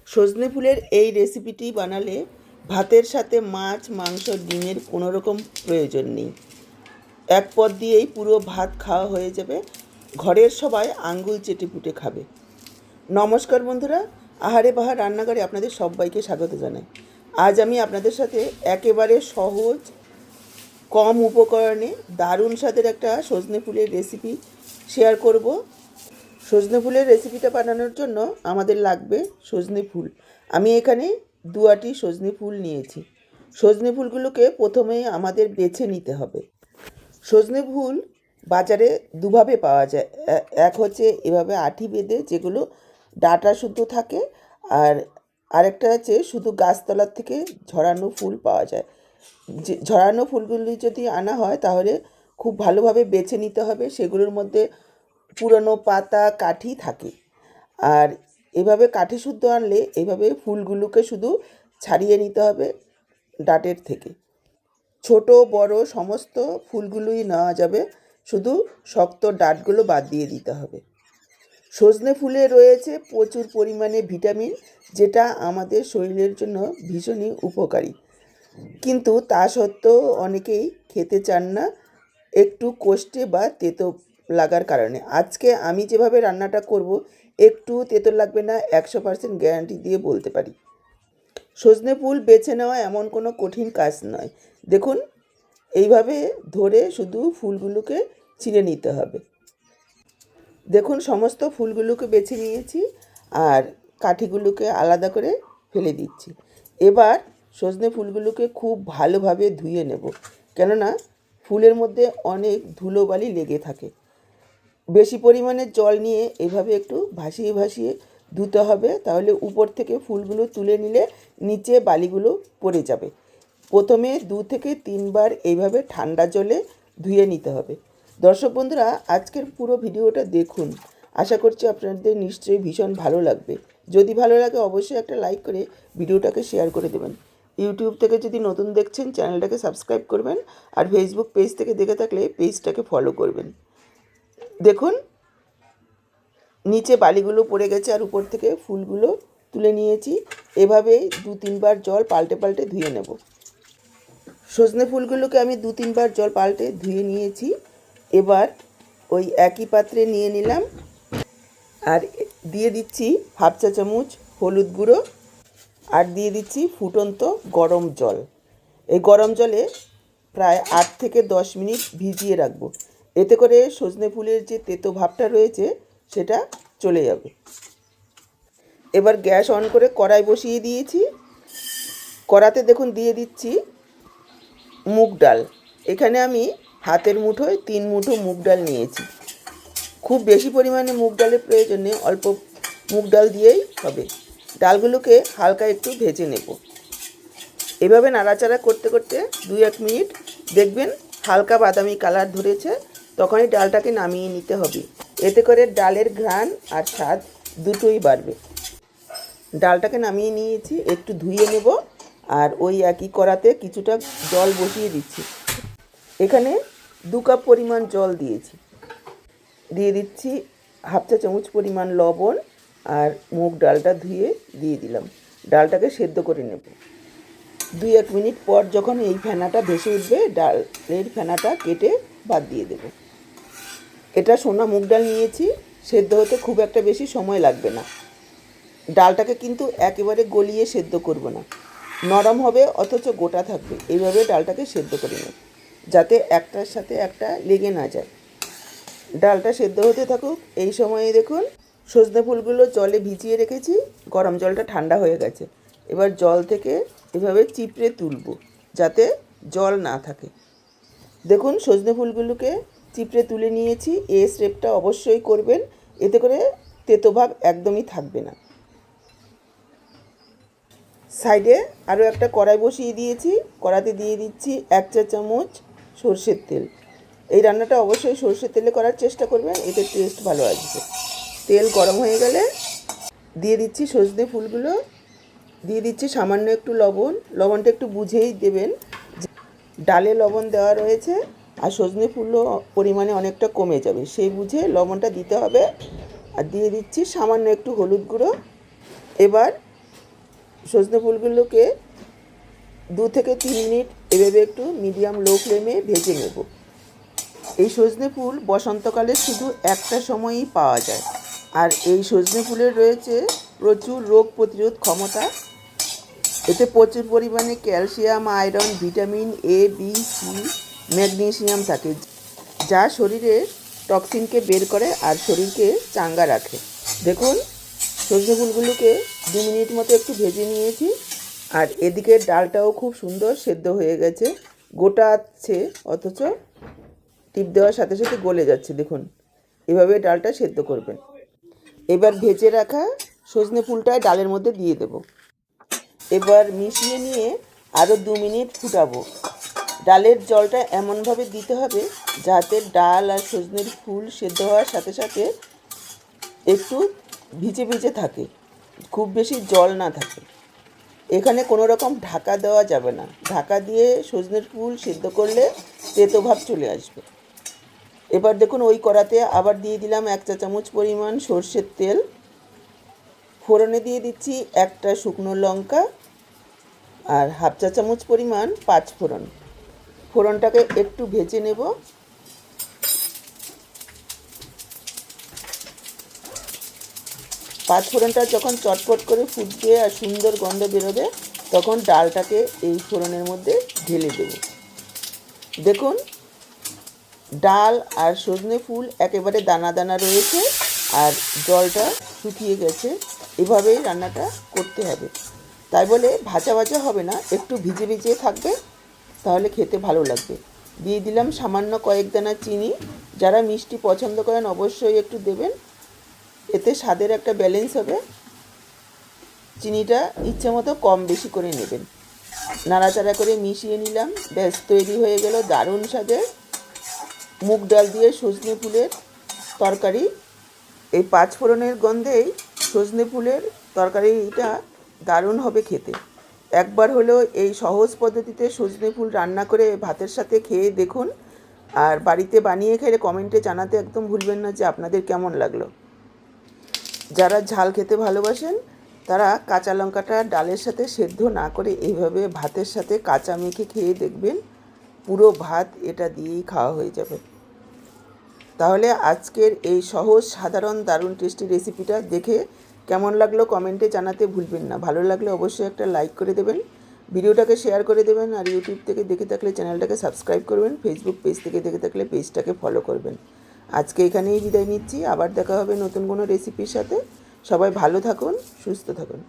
সজনে ফুলের এই রেসিপিটি বানালে ভাতের সাথে মাছ, মাংস, ডিমের কোনো রকম প্রয়োজন নেই। এক পদ দিয়েই পুরো ভাত খাওয়া হয়ে যাবে। ঘরের সবাই আঙ্গুল চেটেপুটে খাবে। নমস্কার বন্ধুরা, আহারে বাহার রান্নাঘরে আপনাদের সবাইকে স্বাগত জানাই। আজ আমি আপনাদের সাথে একেবারে সহজ, কম উপকরণে দারুণ স্বাদের একটা সজনে ফুলের রেসিপি শেয়ার করব। সজনে ফুলের রেসিপিটা বানানোর জন্য আমাদের লাগবে সজনে ফুল। আমি এখানে 2 আঁটি সজনে ফুল নিয়েছি। সজনে ফুলগুলোকে প্রথমেই আমাদের বেছে নিতে হবে। সজনে ফুল বাজারে দুভাবে পাওয়া যায়। এক হচ্ছে এভাবে আঁটি বেঁধে, যেগুলো ডাঁটা শুদ্ধ থাকে, আর আরেকটা হচ্ছে শুধু গাছতলার থেকে ঝরানো ফুল পাওয়া যায়। যে ঝরানো ফুলগুলি যদি আনা হয় তাহলে খুব ভালোভাবে বেছে নিতে হবে। সেগুলোর মধ্যে পুরনো পাতা, কাঠি থাকে। আর এভাবে কাঠি শুদ্ধ আনলে এভাবে ফুলগুলোকে শুধু ছাড়িয়ে নিতে হবে ডাঁটের থেকে। ছোট বড় সমস্ত ফুলগুলোই নেওয়া যাবে, শুধু শক্ত ডাঁটগুলো বাদ দিয়ে দিতে হবে। সজনে ফুলে রয়েছে প্রচুর পরিমাণে ভিটামিন, যেটা আমাদের শরীরের জন্য ভীষণই উপকারী। কিন্তু তা সত্ত্বেও অনেকেই খেতে চান না, একটু কষ্টে বা তেতো লাগার কারণে। আজকে আমি যেভাবে রান্নাটা করব, একটু তেতো লাগবে না, 100% গ্যারান্টি দিয়ে বলতে পারি। সজনে ফুল বেছে নেওয়া এমন কোনো কঠিন কাজ নয়। দেখুন, এইভাবে ধরে শুধু ফুলগুলোকে ছিঁড়ে নিতে হবে। দেখুন, সমস্ত ফুলগুলোকে বেছে নিয়েছি আর কাঠিগুলোকে আলাদা করে ফেলে দিচ্ছি। এবার সজনে ফুলগুলোকে খুব ভালোভাবে ধুয়ে নেব, কেননা ফুলের মধ্যে অনেক ধুলোবালি লেগে থাকে। বেশি পরিমাণে জল নিয়ে এভাবে একটু ভাসিয়ে ভাসিয়ে ধুতে হবে, তাহলে উপর থেকে ফুলগুলো তুলে নিলে নিচে বালিগুলো পড়ে যাবে। প্রথমে 2 থেকে 3 বার এইভাবে ঠান্ডা জলে ধুয়ে নিতে হবে। দর্শক বন্ধুরা, আজকের পুরো ভিডিওটা দেখুন। আশা করছি আপনাদের নিশ্চয়ই ভীষণ ভালো লাগবে। যদি ভালো লাগে অবশ্যই একটা লাইক করে ভিডিওটাকে শেয়ার করে দেবেন। ইউটিউব থেকে যদি নতুন দেখছেন চ্যানেলটাকে সাবস্ক্রাইব করবেন, আর ফেসবুক পেজ থেকে দেখে থাকলে পেজটাকে ফলো করবেন। দেখুন, নিচে বালিগুলো পড়ে গেছে আর উপর থেকে ফুলগুলো তুলে নিয়েছি। এভাবেই 2-3 বার জল পাল্টে পাল্টে ধুয়ে নেব। সজনে ফুলগুলোকে আমি 2-3 বার জল পাল্টে ধুয়ে নিয়েছি। এবার ওই একই পাত্রে নিয়ে নিলাম আর দিয়ে দিচ্ছি হাফ চা চামচ হলুদ গুঁড়ো, আর দিয়ে দিচ্ছি ফুটন্ত গরম জল। এই গরম জলে প্রায় 8 থেকে 10 মিনিট ভিজিয়ে রাখবো। এতে করে সজনে ফুলের যে তেতো ভাবটা রয়েছে সেটা চলে যাবে। এবার গ্যাস অন করে কড়াই বসিয়ে দিয়েছি। কড়াতে দেখুন দিয়ে দিচ্ছি মুগ ডাল। এখানে আমি হাতের মুঠোয় 3 মুঠো মুগ ডাল নিয়েছি। খুব বেশি পরিমাণে মুগ ডালের প্রয়োজন নেই, অল্প মুগ ডাল দিয়েই হবে। ডালগুলোকে হালকা একটু ভেজে নেব। এভাবে নাড়াচাড়া করতে করতে 2-1 মিনিট দেখবেন হালকা বাদামি কালার ধরেছে, তখনই ডালটাকে নামিয়ে নিতে হবে। এতে করে ডালের ঘ্রাণ আর স্বাদ দুটোই বাড়বে। ডালটাকে নামিয়ে নিয়েছি, একটু ধুয়ে নেব। আর ওই একই কড়াতে কিছুটা জল বসিয়ে দিচ্ছি। এখানে 2 কাপ পরিমাণ জল দিয়েছি। দিয়ে দিচ্ছি হাফ চা চামচ পরিমাণ লবণ, আর মুগ ডালটা ধুয়ে দিয়ে দিলাম। ডালটাকে সেদ্ধ করে নেব। 2-1 মিনিট পর যখন এই ফেনাটা ভেসে উঠবে, ডালের ফেনাটা কেটে বাদ দিয়ে দেব। এটা সোনা মুগ ডাল নিয়েছি, সেদ্ধ হতে খুব একটা বেশি সময় লাগবে না। ডালটাকে কিন্তু একেবারে গলিয়ে সেদ্ধ করব না, নরম হবে অথচ গোটা থাকবে। এইভাবে ডালটাকে সেদ্ধ করে নেব, যাতে একটার সাথে একটা লেগে না যায়। ডালটা সেদ্ধ হতে থাকুক। এই সময়ে দেখুন, সজনে ফুলগুলো জলে ভিজিয়ে রেখেছি, গরম জলটা ঠান্ডা হয়ে গেছে। এবার জল থেকে এভাবে চিপড়ে তুলব, যাতে জল না থাকে। দেখুন, সজনে ফুলগুলোকে চিপড়ে তুলে নিয়েছি। এই স্টেপটা অবশ্যই করবেন, এতে করে তেতো ভাব একদমই থাকবে না। সাইডে আরও একটা কড়াই বসিয়ে দিয়েছি। কড়াতে দিয়ে দিচ্ছি 1 চা চামচ সরষের তেল। এই রান্নাটা অবশ্যই সরষের তেলে করার চেষ্টা করবেন, এতে টেস্ট ভালো আসবে। তেল গরম হয়ে গেলে দিয়ে দিচ্ছি সজনে ফুলগুলো, দিয়ে দিচ্ছি সামান্য একটু লবণ। লবণটা একটু বুঝেই দেবেন, ডালে লবণ দেওয়া রয়েছে আর সজনে ফুলও পরিমাণে অনেকটা কমে যাবে, সেই বুঝে লবণটা দিতে হবে। আর দিয়ে দিচ্ছি সামান্য একটু হলুদ গুঁড়ো। এবার সজনে ফুলগুলোকে 2 থেকে 3 মিনিট এভাবে একটু মিডিয়াম লো ফ্লেমে ভেজে নেব। এই সজনে ফুল বসন্তকালে শুধু একটা সময়ই পাওয়া যায়, আর এই সজনে ফুলের রয়েছে প্রচুর রোগ প্রতিরোধ ক্ষমতা। এতে প্রচুর পরিমাণে calcium, iron, vitamin A, B, C, magnesium থাকে, যা শরীরের টক্সিনকে বের করে আর শরীরকে চাঙ্গা রাখে। দেখুন, সজনে ফুলগুলোকে 2 মিনিট মতো একটু ভেজে নিয়েছি, আর এদিকে ডালটাও খুব সুন্দর সেদ্ধ হয়ে গেছে, গোটা আছে অথচ টিপ দেওয়ার সাথে সাথে গলে যাচ্ছে। দেখুন, এভাবে ডালটা সেদ্ধ করবেন। এবার ভেজে রাখা সজনে ফুলটা ডালের মধ্যে দিয়ে দেব। এবার মিশিয়ে নিয়ে আরও 2 মিনিট ফুটাবো। ডালের জলটা এমনভাবে দিতে হবে যাতে ডাল আর সজনের ফুল সেদ্ধ হওয়ার সাথে সাথে একটু ভিজে ভিজে থাকে, খুব বেশি জল না থাকে। এখানে কোনো রকম ঢাকা দেওয়া যাবে না। ঢাকা দিয়ে সজনের ফুল সেদ্ধ করলে তেতো ভাব চলে আসবে। এবার দেখুন, ওই কড়াতে আবার দিয়ে দিলাম 1 চা চামচ পরিমাণ সর্ষের তেল। ফোড়নে দিয়ে দিচ্ছি একটা শুকনো লঙ্কা আর 1/2 চা চামচ পরিমাণ 5 ফোড়ন। ফোড়নটাকে একটু ভেজে নেব। পাঁচ ফোড়নটা যখন চটপট করে ফুটবে আর সুন্দর গন্ধ বেরোবে, তখন ডালটাকে এই ফোড়নের মধ্যে ঢেলে দেব। দেখুন, ডাল আর সজনে ফুল একেবারে দানা দানা রয়েছে আর জলটা শুকিয়ে গেছে। এভাবেই রান্নাটা করতে হবে। তাই বলে ভাজা ভাজা হবে না, একটু ভিজে ভিজে থাকবে, তাহলে খেতে ভালো লাগবে। দিয়ে দিলাম সামান্য কয়েক দানা চিনি। যারা মিষ্টি পছন্দ করেন অবশ্যই একটু দেবেন, এতে স্বাদের একটা ব্যালেন্স হবে। চিনিটা ইচ্ছে মতো কম বেশি করে নেবেন। নাড়াচাড়া করে মিশিয়ে নিলাম। ব্যাস, তৈরি হয়ে গেল দারুণ স্বাদের মুগ ডাল দিয়ে সজনে ফুলের তরকারি। এই 5 ফোড়নের গন্ধেই সজনে ফুলের তরকারিটা দারুণ হবে খেতে। একবার হলেও এই সহজ পদ্ধতিতে সজনে ফুল রান্না করে ভাতের সাথে খেয়ে দেখুন, আর বাড়িতে বানিয়ে খেলে কমেন্টে জানাতে একদম ভুলবেন না যে আপনাদের কেমন লাগলো। যারা ঝাল খেতে ভালোবাসেন তারা কাঁচা লঙ্কাটা ডালের সাথে সেদ্ধ না করে এইভাবে ভাতের সাথে কাঁচা মেখে খেয়ে দেখবেন, পুরো ভাত এটা দিয়েই খাওয়া হয়ে যাবে। তাহলে আজকের এই সহজ, সাধারণ, দারুণ টেস্টি রেসিপিটা দেখে কেমন লাগলো কমেন্টে জানাতে ভুলবেন না। ভালো লাগলে অবশ্যই একটা লাইক করে দেবেন, ভিডিওটাকে শেয়ার করে দেবেন, আর ইউটিউব থেকে দেখে থাকলে চ্যানেলটাকে সাবস্ক্রাইব করবেন, ফেসবুক পেজ থেকে দেখে থাকলে পেজটাকে ফলো করবেন। আজকে এখানেই বিদায় নিচ্ছি, আবার দেখা হবে নতুন কোনো রেসিপির সাথে। সবাই ভালো থাকুন, সুস্থ থাকুন।